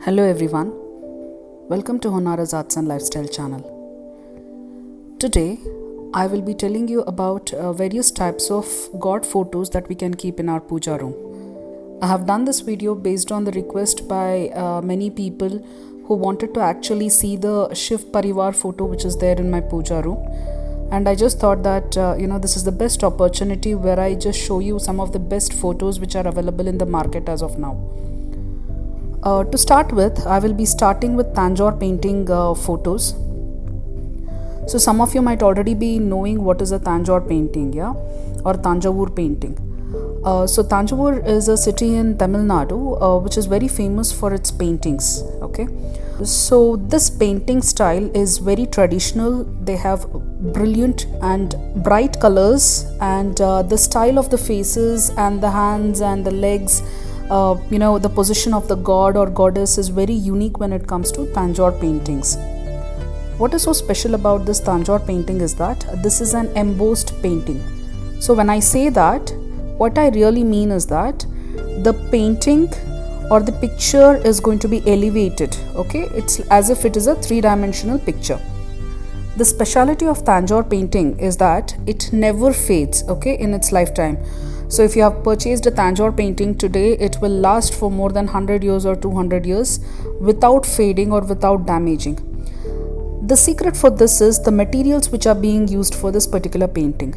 Hello everyone, welcome to Honara's Arts and Lifestyle channel. Today, I will be telling you about various types of God photos that we can keep in our puja room. I have done this video based on the request by many people who wanted to actually see the Shiv Parivar photo which is there in my puja room. And I just thought that this is the best opportunity where I just show you some of the best photos which are available in the market as of now. To start with, I will be starting with Tanjore Painting photos. So some of you might already be knowing what is a Tanjore Painting, or Tanjore Painting. So Tanjore is a city in Tamil Nadu which is very famous for its paintings. Okay, so this painting style is very traditional. They have brilliant and bright colors, and the style of the faces and the hands and the legs, the position of the god or goddess is very unique when it comes to Tanjore paintings. What is so special about this Tanjore painting is that this is an embossed painting. So when I say that, what I really mean is that the painting or the picture is going to be elevated. Okay, it's as if it is a three-dimensional picture. The speciality of Tanjore painting is that it never fades, in its lifetime. So if you have purchased a Tanjore painting today, it will last for more than 100 years or 200 years without fading or without damaging. The secret for this is the materials which are being used for this particular painting.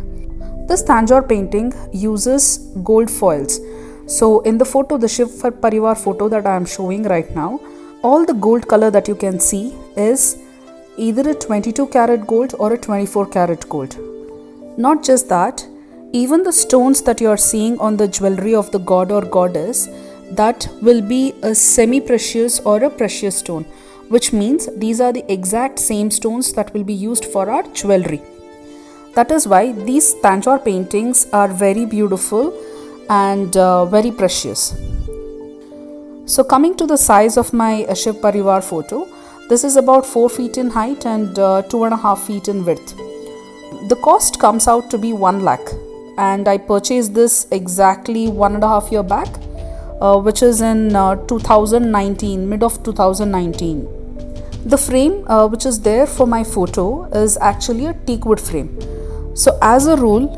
This Tanjore painting uses gold foils. So in the photo, the Shiv Parivar photo that I am showing right now, all the gold color that you can see is either a 22 karat gold or a 24 karat gold. Not just that, even the stones that you are seeing on the jewelry of the god or goddess, that will be a semi-precious or a precious stone, which means these are the exact same stones that will be used for our jewelry. That is why these Tanjore paintings are very beautiful and very precious. So coming to the size of my Shiv Parivar photo, this is about 4 feet in height and 2.5 feet in width. The cost comes out to be 1 lakh, and I purchased this exactly 1.5 years back, which is in 2019, mid of 2019. The frame which is there for my photo is actually a teak wood frame. So as a rule,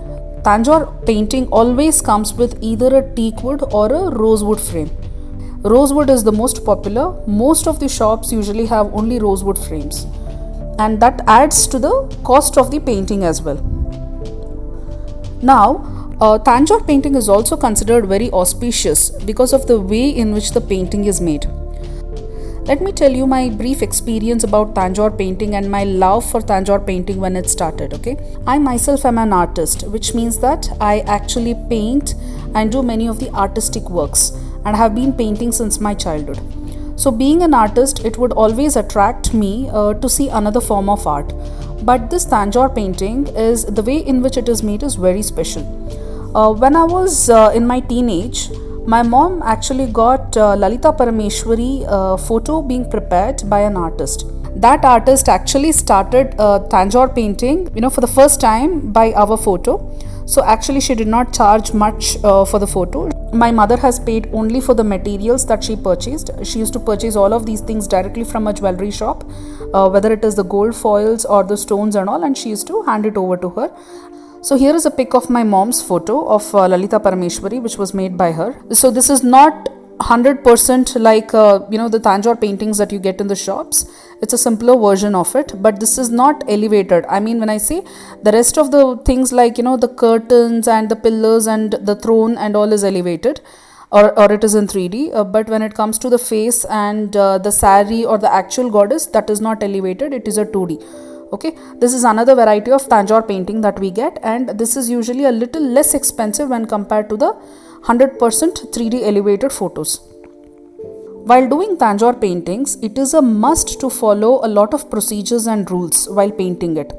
Tanjore painting always comes with either a teak wood or a rosewood frame. Rosewood is the most popular. Most of the shops usually have only rosewood frames, and that adds to the cost of the painting as well. Now, Tanjore painting is also considered very auspicious because of the way in which the painting is made. Let me tell you my brief experience about Tanjore painting and my love for Tanjore painting when it started. I myself am an artist, which means that I actually paint and do many of the artistic works, and have been painting since my childhood. So being an artist, it would always attract me to see another form of art. But this Tanjore painting, is the way in which it is made is very special. When I was in my teenage, my mom actually got Lalita Parameshwari photo being prepared by an artist. That artist actually started Tanjore painting, for the first time by our photo. So actually she did not charge much for the photo. My mother has paid only for the materials that she purchased. She used to purchase all of these things directly from a jewelry shop, whether it is the gold foils or the stones and all, and she used to hand it over to her. So here is a pic of my mom's photo of Lalita Parameshwari, which was made by her. So this is not 100% like the Tanjore paintings that you get in the shops. It's a simpler version of it, but this is not elevated. I mean, when I say the rest of the things like the curtains and the pillars and the throne and all is elevated, or it is in 3D, but when it comes to the face and the saree or the actual goddess, that is not elevated, it is a 2D. This is another variety of Tanjore painting that we get, and this is usually a little less expensive when compared to the 100% 3D elevated photos. While doing Tanjore paintings, it is a must to follow a lot of procedures and rules while painting it.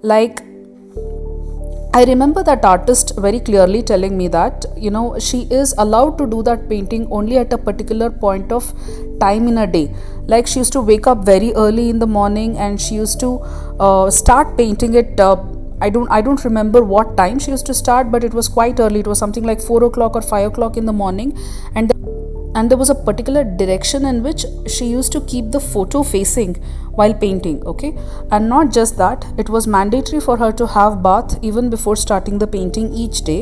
Like, I remember that artist very clearly telling me that, she is allowed to do that painting only at a particular point of time in a day. Like, she used to wake up very early in the morning and she used to start painting it. I don't remember what time she used to start, but it was quite early. It was something like 4 o'clock or 5 o'clock in the morning. and there was a particular direction in which she used to keep the photo facing while painting. Okay, and not just that, it was mandatory for her to have bath even before starting the painting each day,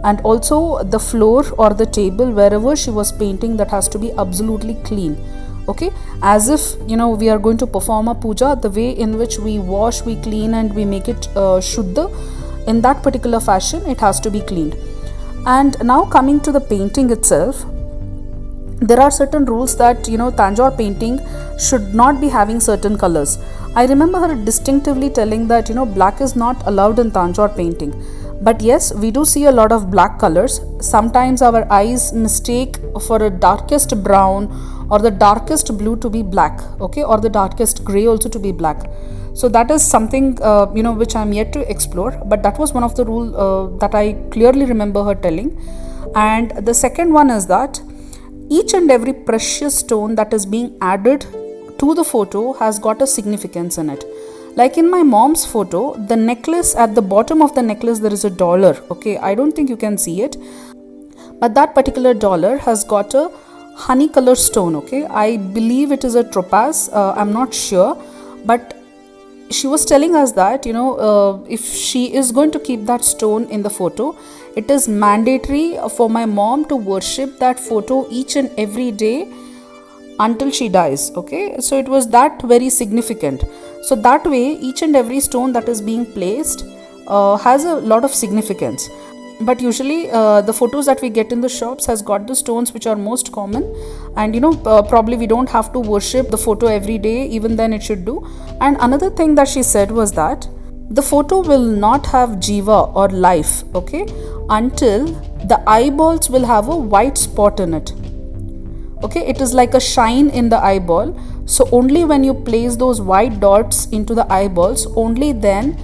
and also the floor or the table wherever she was painting, that has to be absolutely clean. Okay, as if we are going to perform a puja, the way in which we wash, we clean, and we make it shuddha, in that particular fashion it has to be cleaned. And now coming to the painting itself, there are certain rules that Tanjore painting should not be having certain colors. I remember her distinctively telling that black is not allowed in Tanjore painting. But yes, we do see a lot of black colors. Sometimes our eyes mistake for a darkest brown or the darkest blue to be black, okay, or the darkest gray also to be black. So that is something which I'm yet to explore, but that was one of the rule that I clearly remember her telling. And the second one is that each and every precious stone that is being added to the photo has got a significance in it. Like in my mom's photo, the necklace, at the bottom of the necklace there is a dollar. Okay, I don't think you can see it, but that particular dollar has got a honey color stone. Okay, I believe it is a topaz, I'm not sure, but she was telling us that if she is going to keep that stone in the photo, it is mandatory for my mom to worship that photo each and every day until she dies. Okay, so it was that very significant. So that way each and every stone that is being placed has a lot of significance. But usually the photos that we get in the shops has got the stones which are most common, and probably we don't have to worship the photo every day, even then it should do. And another thing that she said was that the photo will not have jiva or life, okay, until the eyeballs will have a white spot in it. Okay, it is like a shine in the eyeball. So only when you place those white dots into the eyeballs, only then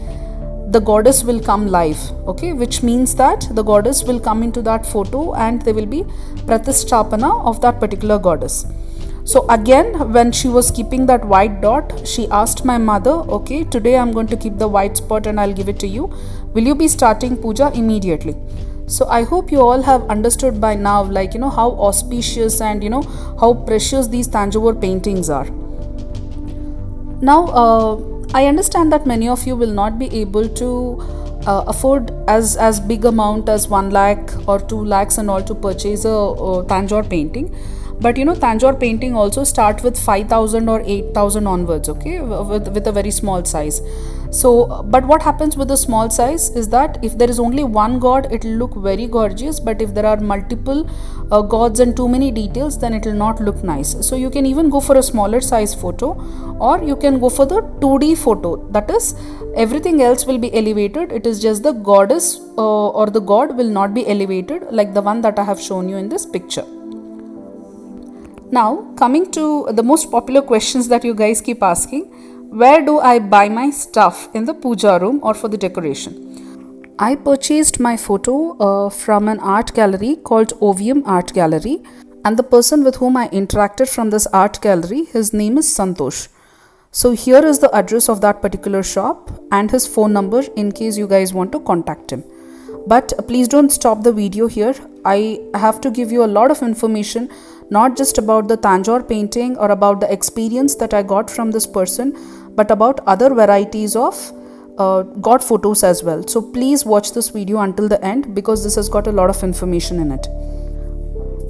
the goddess will come live. Okay, which means that the goddess will come into that photo and there will be pratisthapana of that particular goddess. So again, when she was keeping that white dot, she asked my mother, okay, today I'm going to keep the white spot and I'll give it to you. Will you be starting puja immediately? So I hope you all have understood by now, like, how auspicious and, how precious these Tanjore paintings are. Now, I understand that many of you will not be able to afford as big amount as 1 lakh or 2 lakhs and all to purchase a Tanjore painting. But Tanjore painting also start with 5,000 or 8,000 onwards, okay, with a very small size. So, but what happens with the small size is that if there is only one god, it will look very gorgeous. But if there are multiple gods and too many details, then it will not look nice. So you can even go for a smaller size photo, or you can go for the 2D photo. That is, everything else will be elevated. It is just the goddess or the god will not be elevated, like the one that I have shown you in this picture. Now, coming to the most popular questions that you guys keep asking, where do I buy my stuff in the puja room or for the decoration? I purchased my photo from an art gallery called Ovium Art Gallery, and the person with whom I interacted from this art gallery, his name is Santosh. So here is the address of that particular shop and his phone number in case you guys want to contact him. But please don't stop the video here. I have to give you a lot of information, not just about the Tanjore painting or about the experience that I got from this person, but about other varieties of god photos as well. So please watch this video until the end, because this has got a lot of information in it.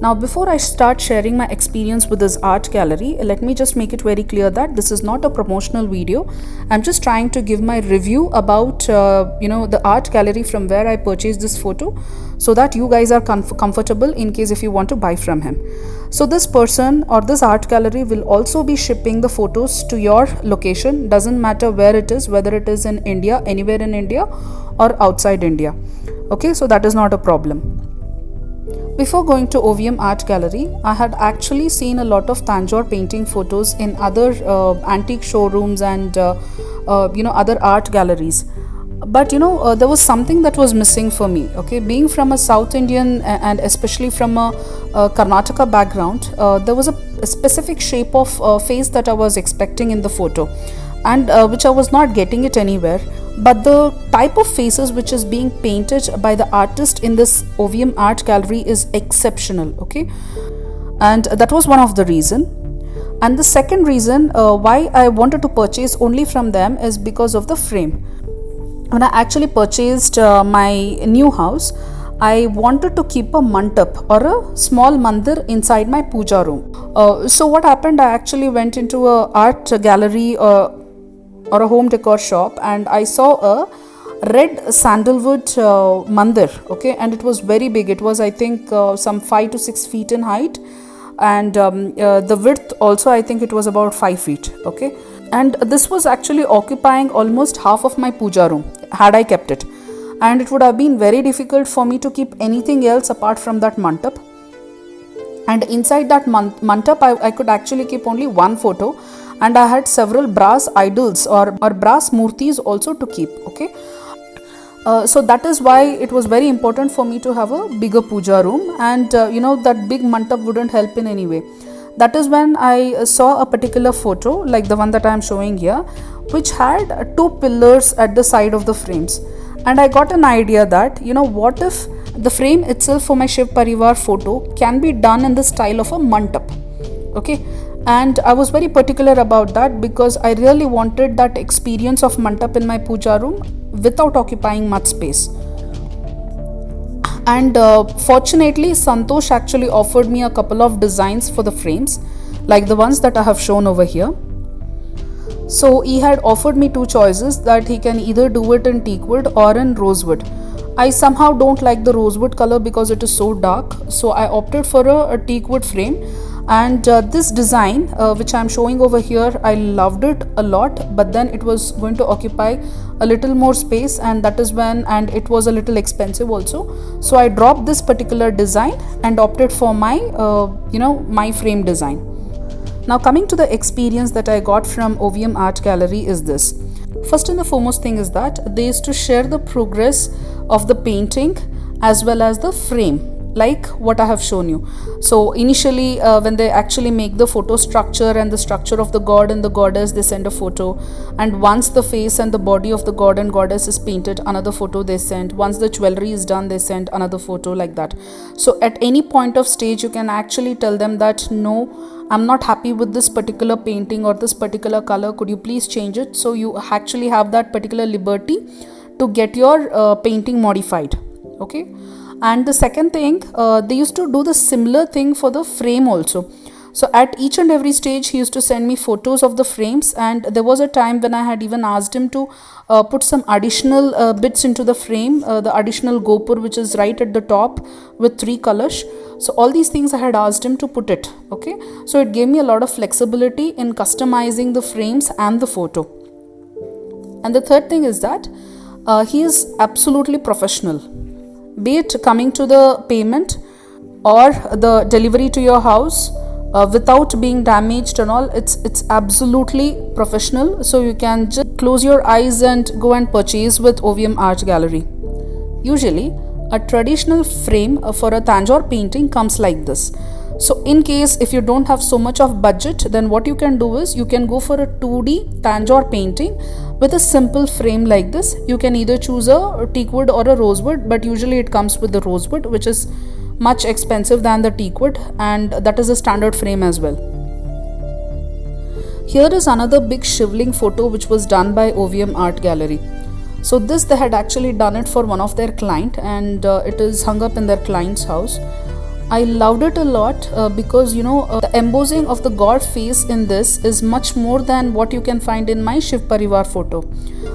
Now, before I start sharing my experience with this art gallery, let me just make it very clear that this is not a promotional video. I'm just trying to give my review about the art gallery from where I purchased this photo, so that you guys are comfortable in case if you want to buy from him. So this person or this art gallery will also be shipping the photos to your location. Doesn't matter where it is, whether it is in India, anywhere in India, or outside India. Okay, so that is not a problem. Before going to Ovium Art Gallery, I had actually seen a lot of Tanjore painting photos in other antique showrooms and other art galleries. But there was something that was missing for me. Okay, being from a South Indian and especially from a Karnataka background, there was a specific shape of face that I was expecting in the photo, and which I was not getting it anywhere. But the type of faces which is being painted by the artist in this Ovium Art Gallery is exceptional. Okay, and that was one of the reason. And the second reason why I wanted to purchase only from them is because of the frame. When I actually purchased my new house, I wanted to keep a mantap or a small mandir inside my puja room. So what happened, I actually went into a art gallery or a home decor shop, and I saw a red sandalwood mandir, okay, and it was very big. It was, I think, some 5 to 6 feet in height, and the width also, I think it was about 5 feet, okay. And this was actually occupying almost half of my puja room had I kept it, and it would have been very difficult for me to keep anything else apart from that mantap. And inside that mantap, I could actually keep only one photo, and I had several brass idols or brass murtis also to keep, okay. So that is why it was very important for me to have a bigger puja room, and that big mantap wouldn't help in any way. That is when I saw a particular photo like the one that I am showing here, which had 2 pillars at the side of the frames, and I got an idea that what if the frame itself for my Shiv Parivar photo can be done in the style of a mantap, okay. And I was very particular about that because I really wanted that experience of mantap in my puja room without occupying much space. And fortunately, Santosh actually offered me a couple of designs for the frames, like the ones that I have shown over here. So he had offered me 2 choices, that he can either do it in teakwood or in rosewood. I somehow don't like the rosewood color because it is so dark, so I opted for a teakwood frame. And this design which I am showing over here, I loved it a lot, but then it was going to occupy a little more space, and that is when, and it was a little expensive also, so I dropped this particular design and opted for my my frame design. Now coming to the experience that I got from OVM Art Gallery is this. First and the foremost thing is that they used to share the progress of the painting as well as the frame, like what I have shown you. So initially when they actually make the photo structure and the structure of the god and the goddess, they send a photo, and once the face and the body of the god and goddess is painted, another photo they send. Once the jewelry is done, they send another photo, like that. So at any point of stage, you can actually tell them that no, I'm not happy with this particular painting or this particular color, could you please change it? So you actually have that particular liberty to get your painting modified, okay. And the second thing, they used to do the similar thing for the frame also. So at each and every stage, he used to send me photos of the frames, and there was a time when I had even asked him to put some additional bits into the frame, the additional gopur which is right at the top with 3 colors. So all these things I had asked him to put it, okay. So it gave me a lot of flexibility in customizing the frames and the photo. And the third thing is that he is absolutely professional, be it coming to the payment or the delivery to your house without being damaged and all. It's absolutely professional, so you can just close your eyes and go and purchase with OVM Art Gallery. Usually a traditional frame for a Tanjore painting comes like this. So in case if you don't have so much of budget, then what you can do is you can go for a 2D Tanjore painting with a simple frame like this. You can either choose a teakwood or a rosewood, but usually it comes with the rosewood, which is much expensive than the teakwood, and that is a standard frame as well. Here is another big shivling photo which was done by OVM Art Gallery. So this, they had actually done it for one of their client, and it is hung up in their client's house. I loved it a lot because the embossing of the god face in this is much more than what you can find in my Shiv Parivar photo.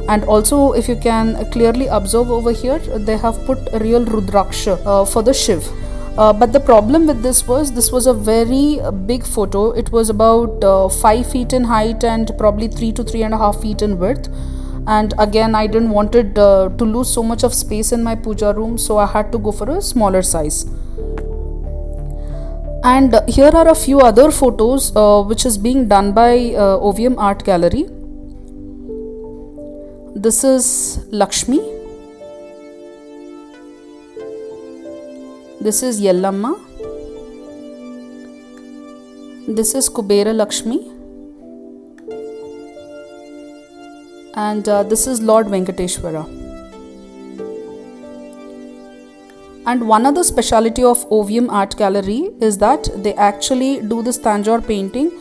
And also, if you can clearly observe over here, they have put a real Rudraksha for the Shiv. But the problem with this was a very big photo. It was about 5 feet in height and probably 3 to 3.5 feet in width. And again, I didn't wanted to lose so much of space in my puja room, so I had to go for a smaller size. And here are a few other photos which is being done by OVM Art Gallery. This is Lakshmi. This is Yellamma. This is KUBERA Lakshmi. And this is Lord Venkateshwara. And one other speciality of OVM Art Gallery is that they actually do this Tanjore painting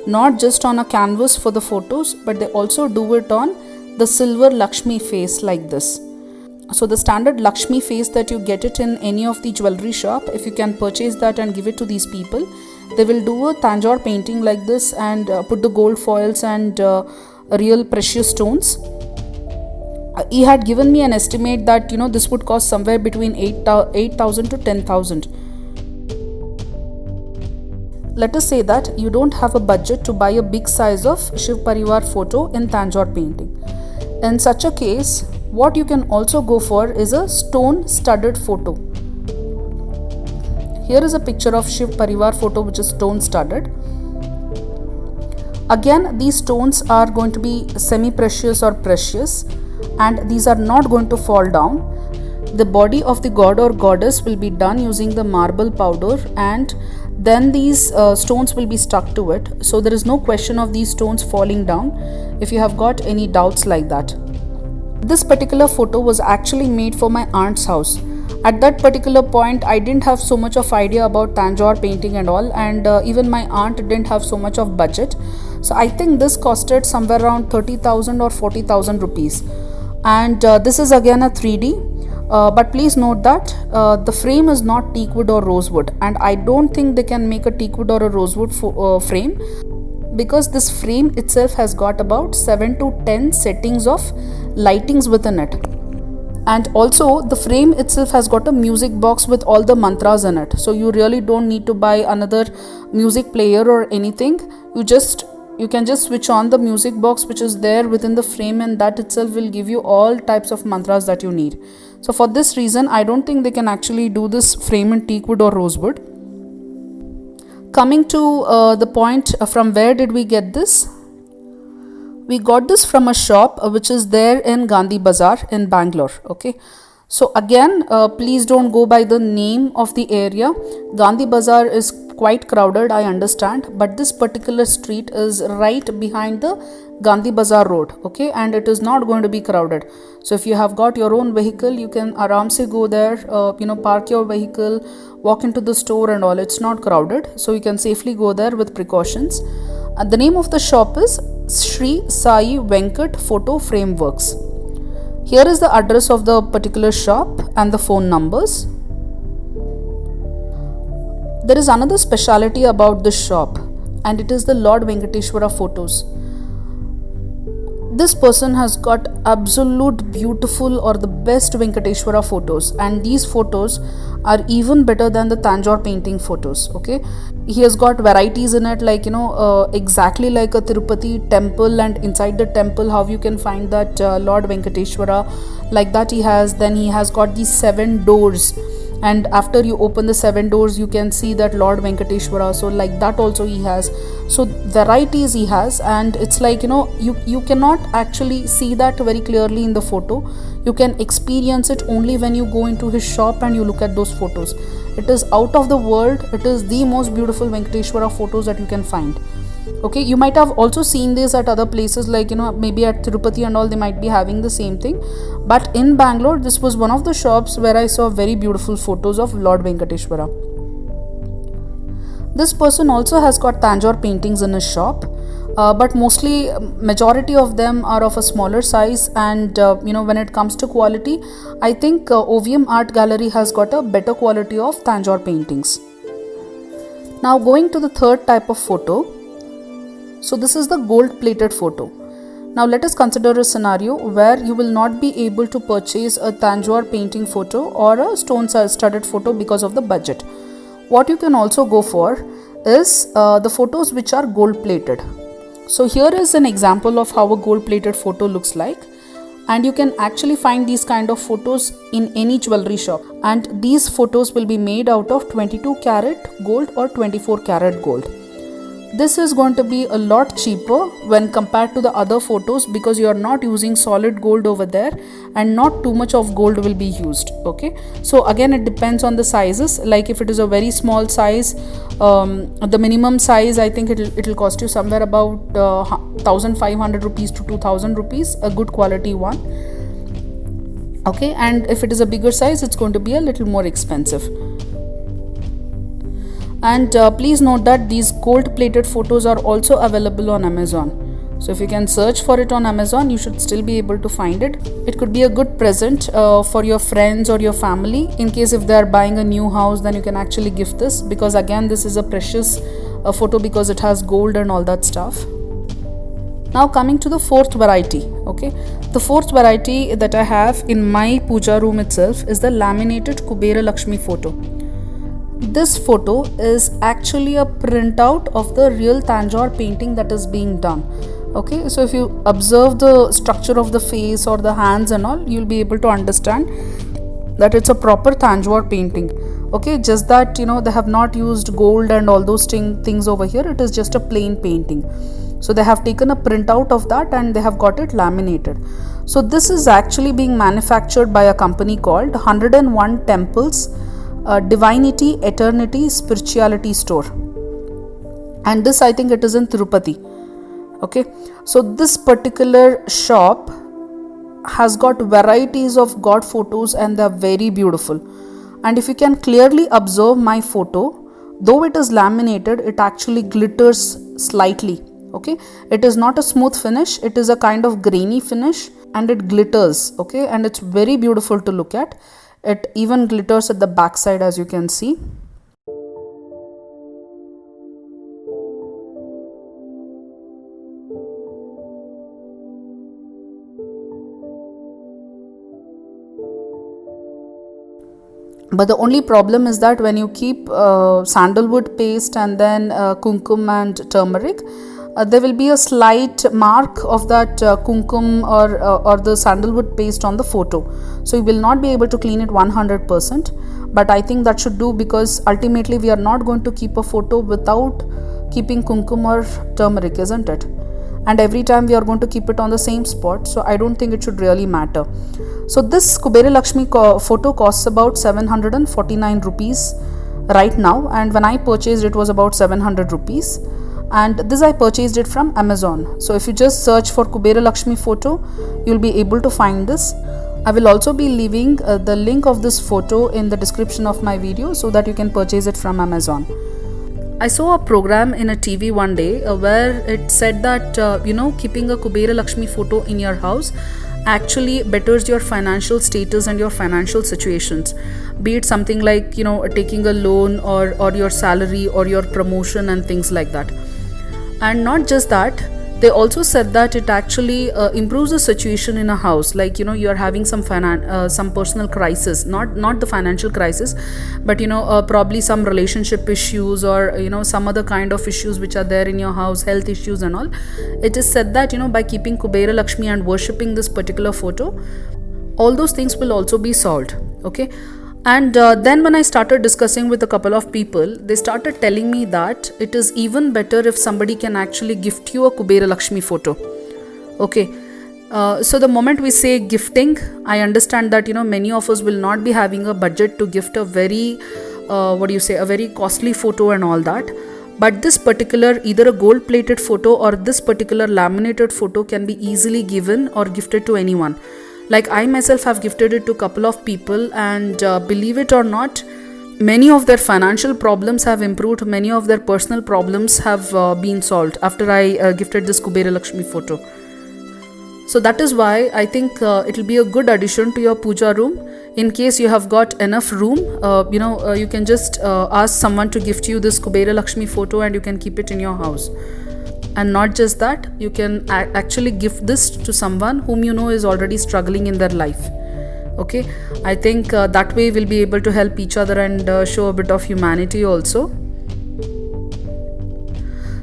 not just on a canvas for the photos, but they also do it on the silver Lakshmi face like this. So the standard Lakshmi face that you get it in any of the jewelry shop, if you can purchase that and give it to these people, they will do a Tanjore painting like this and put the gold foils and real precious stones. He had given me an estimate that this would cost somewhere between 8,000 to 10,000. Let us say that you don't have a budget to buy a big size of Shiv Parivar photo in Tanjore painting. In such a case, what you can also go for is a stone studded photo. Here is a picture of Shiv Parivar photo which is stone studded. Again, these stones are going to be semi-precious or precious, and these are not going to fall down. The body of the god or goddess will be done using the marble powder, and then these stones will be stuck to it. So there is no question of these stones falling down if you have got any doubts like that. This particular photo was actually made for my aunt's house. At that particular point, I didn't have so much of idea about Tanjore painting and all, and even my aunt didn't have so much of budget. So I think this costed somewhere around 30,000 or 40,000 rupees. And this is again a 3D. But please note that the frame is not teakwood or rosewood, and I don't think they can make a teakwood or a rosewood frame, because this frame itself has got about 7 to 10 settings of lightings within it. And also the frame itself has got a music box with all the mantras in it, so you really don't need to buy another music player or anything. You can just switch on the music box which is there within the frame, and that itself will give you all types of mantras that you need. So for this reason, I don't think they can actually do this frame in teakwood or rosewood. Coming to the point, from where did we get this? We got this from a shop which is there in Gandhi Bazaar in Bangalore. Okay. So again, please don't go by the name of the area. Gandhi Bazaar is quite crowded, I understand, but this particular street is right behind the Gandhi Bazaar road, okay, and it is not going to be crowded. So if you have got your own vehicle, you can aram se go there, park your vehicle, walk into the store and all. It's not crowded, so you can safely go there with precautions. The name of the shop is Sri Sai Venkat Photo Frameworks. Here is the address of the particular shop and the phone numbers. There is another speciality about this shop, and it is the Lord Venkateshwara photos. This person has got absolute beautiful or the best Venkateshwara photos, and these photos are even better than the Tanjore painting photos. Okay, he has got varieties in it, like exactly like a Tirupati temple, and inside the temple how you can find that Lord Venkateshwara, like that he has. Then he has got these 7 doors, and after you open the 7 doors you can see that Lord Venkateshwara, so like that also he has. So varieties he has, and it's like you cannot actually see that very clearly in the photo. You can experience it only when you go into his shop and you look at those photos. It is out of the world. It is the most beautiful Venkateshwara photos that you can find. Okay, you might have also seen this at other places, like maybe at Tirupati and all, they might be having the same thing, but in Bangalore this was one of the shops where I saw very beautiful photos of Lord Venkateshwara. This person also has got Tanjore paintings in his shop, but mostly majority of them are of a smaller size, and when it comes to quality, I think OVM Art Gallery has got a better quality of Tanjore paintings. Now going to the third type of photo. So this is the gold plated photo. Now let us consider a scenario where you will not be able to purchase a Tanjore painting photo or a stone studded photo because of the budget. What you can also go for is the photos which are gold plated. So here is an example of how a gold plated photo looks like, and you can actually find these kind of photos in any jewelry shop, and these photos will be made out of 22 karat gold or 24 karat gold. This is going to be a lot cheaper when compared to the other photos, because you are not using solid gold over there and not too much of gold will be used. Okay, so again it depends on the sizes. Like if it is a very small size, the minimum size, I think it'll cost you somewhere about 1,500 rupees to 2,000 rupees, a good quality one. Okay, and if it is a bigger size, it's going to be a little more expensive. And please note that these gold plated photos are also available on Amazon. So if you can search for it on Amazon, you should still be able to find it. It could be a good present for your friends or your family. In case if they are buying a new house, then you can actually gift this, because again, this is a precious photo because it has gold and all that stuff. Now coming to the fourth variety. Okay, the fourth variety that I have in my puja room itself is the laminated KUBERA Lakshmi photo. This photo is actually a printout of the real Tanjore painting that is being done. Okay, so if you observe the structure of the face or the hands and all, you'll be able to understand that it's a proper Tanjore painting. Okay, just that they have not used gold and all those things over here. It is just a plain painting. So they have taken a printout of that and they have got it laminated. So this is actually being manufactured by a company called 101 Temples Divinity Eternity Spirituality Store, and this, I think it is in Tirupati. Okay, so this particular shop has got varieties of god photos and they are very beautiful. And if you can clearly observe my photo, though it is laminated, it actually glitters slightly. Okay, it is not a smooth finish, it is a kind of grainy finish and it glitters. Okay, and it's very beautiful to look at. It even glitters at the back side, as you can see. But the only problem is that when you keep sandalwood paste and then kumkum and turmeric, there will be a slight mark of that kumkum or the sandalwood paste on the photo. So you will not be able to clean it 100%. But I think that should do, because ultimately we are not going to keep a photo without keeping kumkum or turmeric, isn't it? And every time we are going to keep it on the same spot. So I don't think it should really matter. So this KUBERA Lakshmi photo costs about 749 rupees right now. And when I purchased it was about 700 rupees. And this I purchased it from Amazon. So if you just search for KUBERA Lakshmi photo, you'll be able to find this. I will also be leaving the link of this photo in the description of my video so that you can purchase it from Amazon. I saw a program in a TV one day where it said that keeping a KUBERA Lakshmi photo in your house actually betters your financial status and your financial situations, be it something like taking a loan or your salary or your promotion and things like that. And not just that, they also said that it actually improves the situation in a house, like you are having some personal crisis, not the financial crisis, but probably some relationship issues or some other kind of issues which are there in your house, health issues and all. It is said that by keeping KUBERA Lakshmi and worshipping this particular photo, all those things will also be solved. Okay. And then when I started discussing with a couple of people, they started telling me that it is even better if somebody can actually gift you a KUBERA Lakshmi photo. Okay. So the moment we say gifting, I understand that many of us will not be having a budget to gift a very a very costly photo and all that. But this particular, either a gold plated photo or this particular laminated photo can be easily given or gifted to anyone. Like I myself have gifted it to a couple of people, and believe it or not, many of their financial problems have improved, many of their personal problems have been solved after I gifted this KUBERA Lakshmi photo. So that is why I think it will be a good addition to your puja room. In case you have got enough room, you can just ask someone to gift you this KUBERA Lakshmi photo and you can keep it in your house. And not just that, you can actually gift this to someone whom is already struggling in their life. Okay, I think that way we'll be able to help each other and show a bit of humanity also.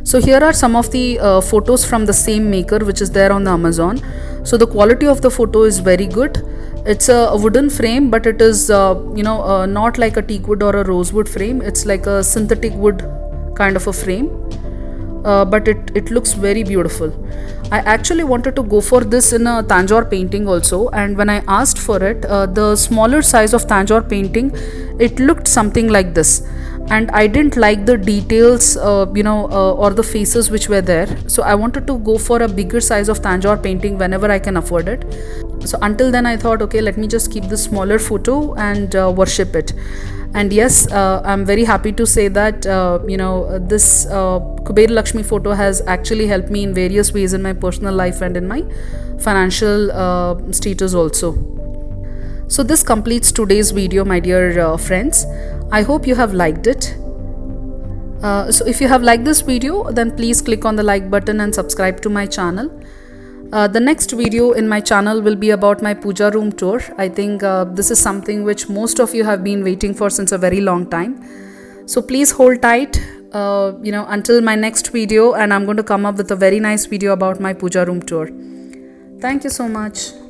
So here are some of the photos from the same maker which is there on the Amazon. So the quality of the photo is very good. It's a wooden frame, but it is not like a teak wood or a rosewood frame. It's like a synthetic wood kind of a frame. But it looks very beautiful. I actually wanted to go for this in a Tanjore painting also, and when I asked for it, the smaller size of Tanjore painting, it looked something like this. and I didn't like the details, or the faces which were there. So I wanted to go for a bigger size of Tanjore painting whenever I can afford it. So until then I thought, okay, let me just keep this smaller photo and worship it. And yes, I'm very happy to say that this KUBERA Lakshmi photo has actually helped me in various ways in my personal life and in my financial status also. So this completes today's video, my dear friends. I hope you have liked it. So if you have liked this video, then please click on the like button and subscribe to my channel. The next video in my channel will be about my puja room tour. I think this is something which most of you have been waiting for since a very long time. So please hold tight until my next video, and I'm going to come up with a very nice video about my puja room tour. Thank you so much.